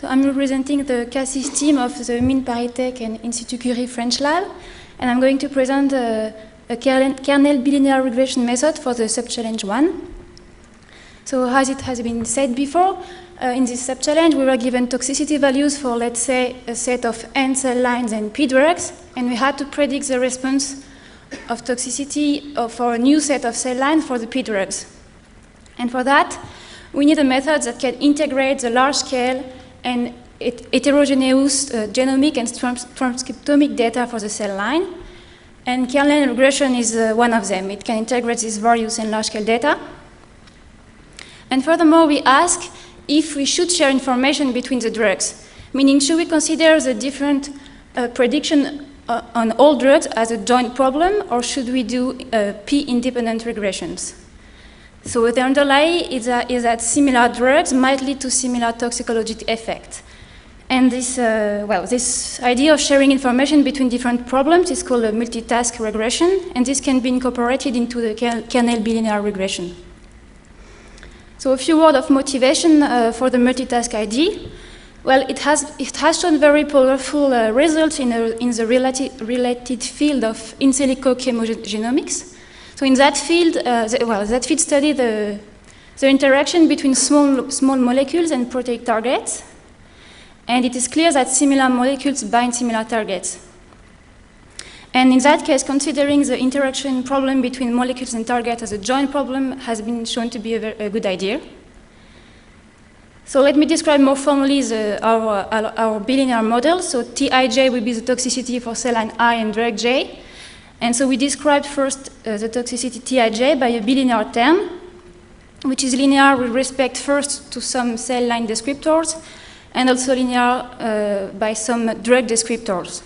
So I'm representing the Cassis team of the Mines Paris-Tech and Institut Curie French Lab, and I'm going to present a kernel bilinear regression method for the sub-challenge 1. So as it has been said before, in this sub-challenge we were given toxicity values for, let's say, a set of N cell lines and P drugs, and we had to predict the response of toxicity for a new set of cell lines for the P drugs. And for that, we need a method that can integrate the large-scale and heterogeneous genomic and transcriptomic data for the cell line. And kernel regression is one of them. It can integrate these various and large-scale data. And furthermore, we ask if we should share information between the drugs, meaning should we consider the different prediction on all drugs as a joint problem, or should we do P-independent regressions? So the underlying is that similar drugs might lead to similar toxicological effects. And this, this idea of sharing information between different problems is called a multi-task regression, and this can be incorporated into the kernel bilinear regression. So a few words of motivation for the multi-task idea. Well, it has shown very powerful results in the related field of in silico chemogenomics. So in that field, that field studied the interaction between small molecules and protein targets. And it is clear that similar molecules bind similar targets. And in that case, considering the interaction problem between molecules and targets as a joint problem has been shown to be a good idea. So let me describe more formally our bilinear model. So Tij will be the toxicity for cell line I and drug J. And so we described first the toxicity Tij by a bilinear term, which is linear with respect first to some cell line descriptors, and also linear by some drug descriptors.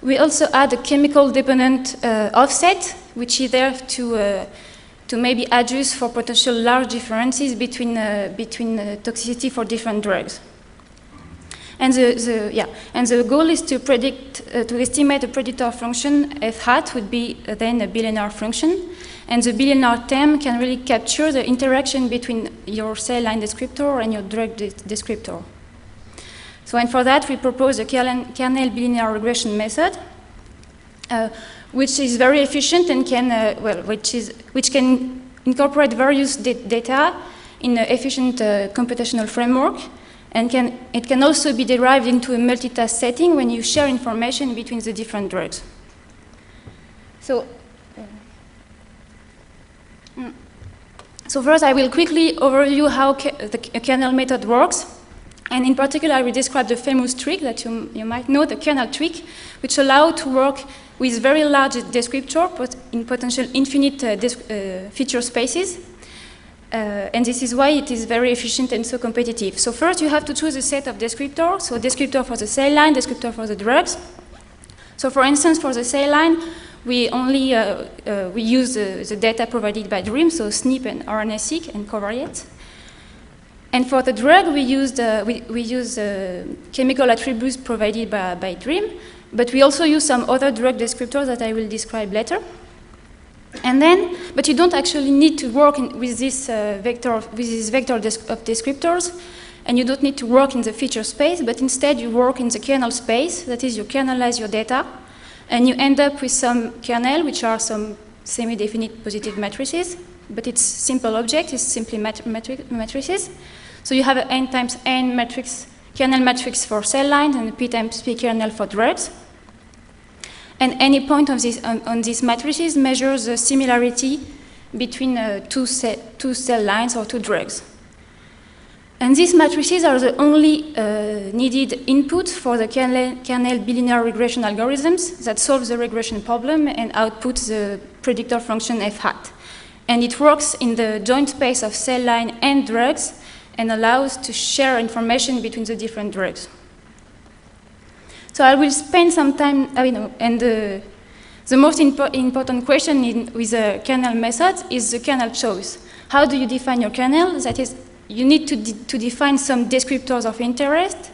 We also add a chemical-dependent offset, which is there to maybe adjust for potential large differences between toxicity for different drugs. And the goal is to predict, to estimate a predictor function f hat would be then a bilinear function, and the bilinear term can really capture the interaction between your cell line descriptor and your drug descriptor. So, and for that, we propose a kernel bilinear regression method, which is very efficient and can, which can incorporate various data in an efficient computational framework, and it can also be derived into a multitask setting when you share information between the different drugs. So first, I will quickly overview how the kernel method works. And in particular, I will describe the famous trick that you might know, the kernel trick, which allows to work with very large descriptor, but in potential infinite feature spaces. And this is why it is very efficient and so competitive. So first, you have to choose a set of descriptors. So descriptor for the cell line, descriptor for the drugs. So for instance, for the cell line, we only we use the data provided by DREAM, so SNP and RNA-seq and covariate. And for the drug, we use chemical attributes provided by DREAM, but we also use some other drug descriptors that I will describe later. And then, but you don't actually need to work with this vector of descriptors, and you don't need to work in the feature space, but instead you work in the kernel space. That is, you kernelize your data, and you end up with some kernel, which are some semi-definite positive matrices, but it's simple object, it's simply matrices. So you have an n times n matrix, kernel matrix for cell lines and a p times p kernel for drugs. And any point of on these matrices measures the similarity between two cell lines or two drugs. And these matrices are the only needed input for the kernel bilinear regression algorithms that solve the regression problem and output the predictor function f hat. And it works in the joint space of cell line and drugs and allows to share information between the different drugs. So I will spend some time, and the most important question with the kernel method is the kernel choice. How do you define your kernel? That is, you need to define some descriptors of interest.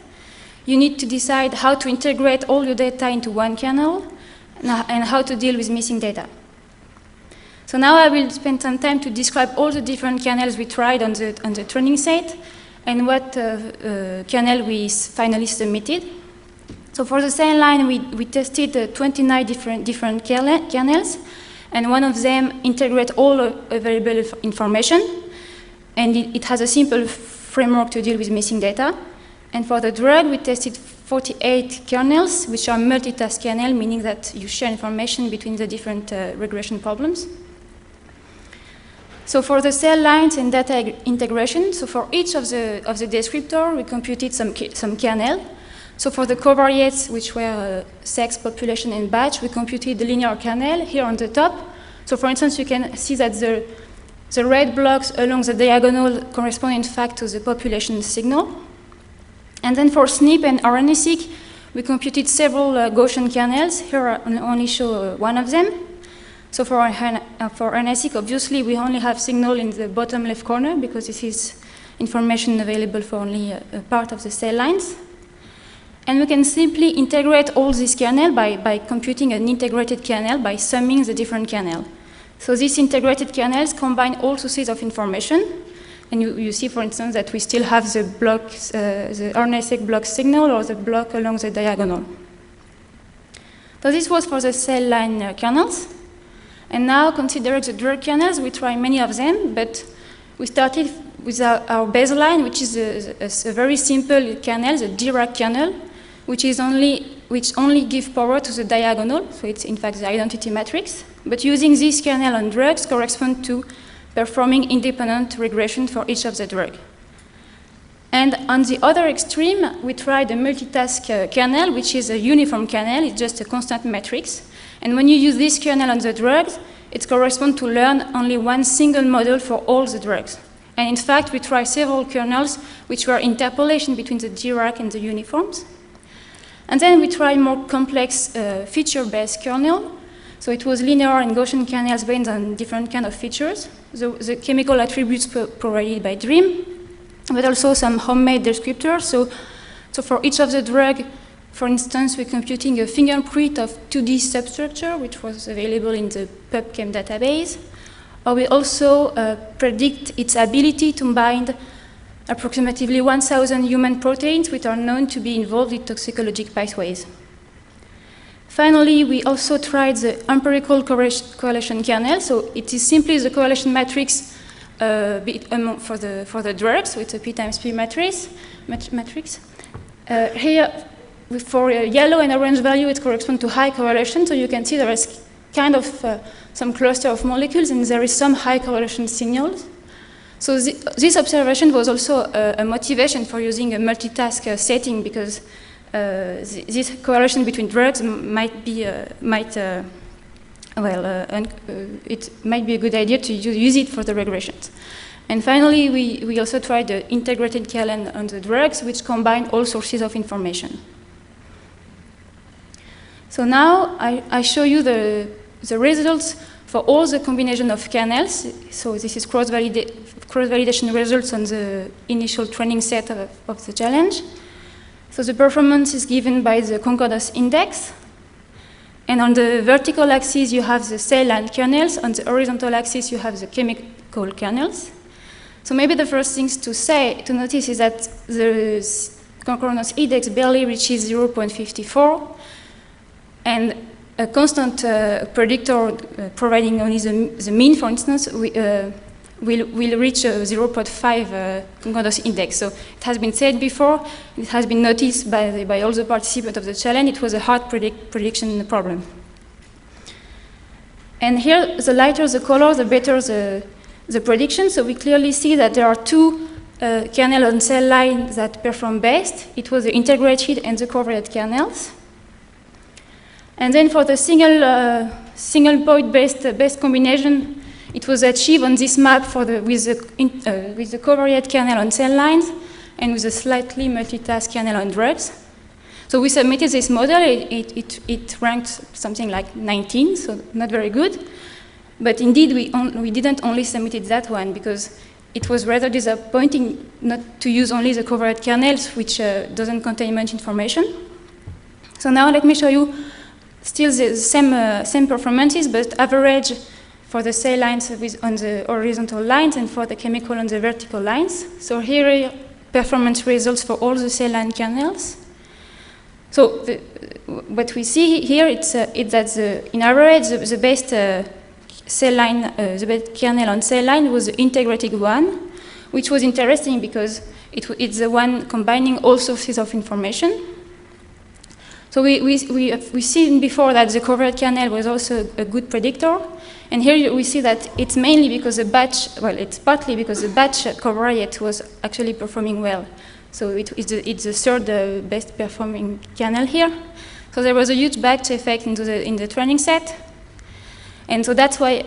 You need to decide how to integrate all your data into one kernel and how to deal with missing data. So now I will spend some time to describe all the different kernels we tried on the training set and what kernel we finally submitted. So for the cell line, we tested 29 different kernels, and one of them integrates all available information, and it has a simple framework to deal with missing data. And for the drug, we tested 48 kernels, which are multi-task kernel, meaning that you share information between the different regression problems. So for the cell lines and data integration, so for each of the descriptor, we computed some kernel. So for the covariates, which were sex, population, and batch, we computed the linear kernel here on the top. So for instance, you can see that the red blocks along the diagonal correspond in fact to the population signal. And then for SNP and RNA-seq, we computed several Gaussian kernels. Here I only show one of them. So for RNA-seq, obviously, we only have signal in the bottom left corner because this is information available for only a part of the cell lines. And we can simply integrate all these kernel by computing an integrated kernel by summing the different kernel. So these integrated kernels combine all sources of information. And you see, for instance, that we still have the blocks, the RNA-seq block signal or the block along the diagonal. So this was for the cell line kernels. And now, considering the drug kernels, we try many of them, but we started with our baseline, which is a very simple kernel, the Dirac kernel, which only gives power to the diagonal, so it's in fact the identity matrix. But using this kernel on drugs corresponds to performing independent regression for each of the drug. And on the other extreme, we tried a multi-task kernel, which is a uniform kernel. It's just a constant matrix. And when you use this kernel on the drugs, it corresponds to learn only one single model for all the drugs. And in fact, we tried several kernels, which were interpolation between the Dirac and the uniforms. And then we tried more complex feature-based kernel. So it was linear and Gaussian kernels based on different kind of features. The chemical attributes provided by DREAM, but also some homemade descriptors. So for each of the drug, for instance, we're computing a fingerprint of 2D substructure, which was available in the PubChem database. Or we also predict its ability to bind approximately 1,000 human proteins, which are known to be involved in toxicologic pathways. Finally, we also tried the empirical correlation kernel. So it is simply the correlation matrix for the drugs. So it's a P times P matrix. Here, for yellow and orange value, it corresponds to high correlation. So you can see there is kind of some cluster of molecules, and there is some high correlation signals. So this observation was also a motivation for using a multitask setting, because this correlation between drugs might be it might be a good idea to use it for the regressions. And finally, we also tried the integrated kernel on the drugs, which combine all sources of information. So now I show you the results for all the combination of kernels. So this is cross-validation results on the initial training set of the challenge. So the performance is given by the concordance index. And on the vertical axis, you have the cell line kernels. On the horizontal axis, you have the chemical kernels. So maybe the first things to notice is that the concordance index barely reaches 0.54. And a constant predictor providing only the mean, for instance, will reach a 0.5 concordance index. So it has been said before, it has been noticed by all the participants of the challenge, it was a hard prediction problem. And here, the lighter the color, the better the prediction. So we clearly see that there are two kernel and cell lines that perform best. It was the integrated and the covariate kernels. And then for the single point based combination, it was achieved on this map with the covariate kernel on cell lines and with a slightly multitask kernel on drugs. So we submitted this model. It ranked something like 19, so not very good. But indeed, we didn't only submit that one, because it was rather disappointing not to use only the covariate kernels, which doesn't contain much information. So now let me show you still the same performances, but average for the cell lines on the horizontal lines and for the chemical on the vertical lines. So here performance results for all the cell line kernels. So what we see here is that in average, the best cell line, the best kernel on cell line was the integrated one, which was interesting because it's the one combining all sources of information. So we've seen before that the covered kernel was also a good predictor. And here we see that it's mainly because the batch, well, it's partly because the batch covariate was actually performing well. So it's the third best performing kernel here. So there was a huge batch effect in the training set. And so that's why,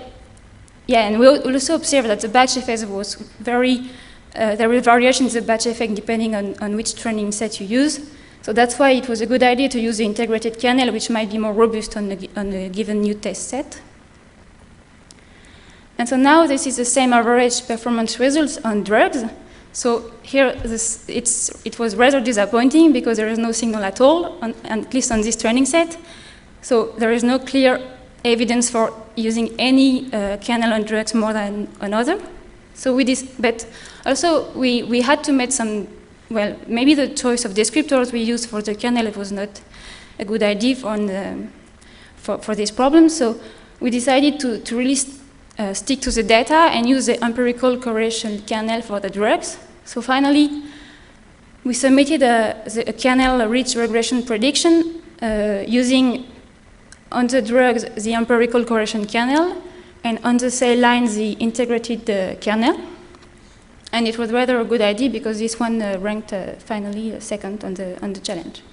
yeah, and we also observed that the batch effect was there were variations in the batch effect depending on which training set you use. So that's why it was a good idea to use the integrated kernel, which might be more robust on a given new test set. And so now this is the same average performance results on drugs. So here it was rather disappointing because there is no signal at all, at least on this training set. So there is no clear evidence for using any kernel on drugs more than another. So but also we had to make some, well, maybe the choice of descriptors we used for the kernel was not a good idea for this problem. So we decided to really stick to the data and use the empirical correlation kernel for the drugs. So finally, we submitted a kernel-rich regression prediction using on the drugs the empirical correlation kernel and on the cell line the integrated kernel. And it was rather a good idea because this one ranked finally second on the challenge.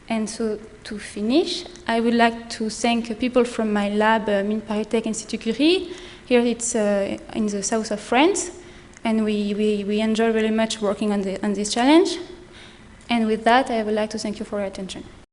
And so to finish, I would like to thank people from my lab, Mines Paris Tech Institut Curie. Here it's in the south of France, and we enjoy very much working on this challenge. And with that, I would like to thank you for your attention.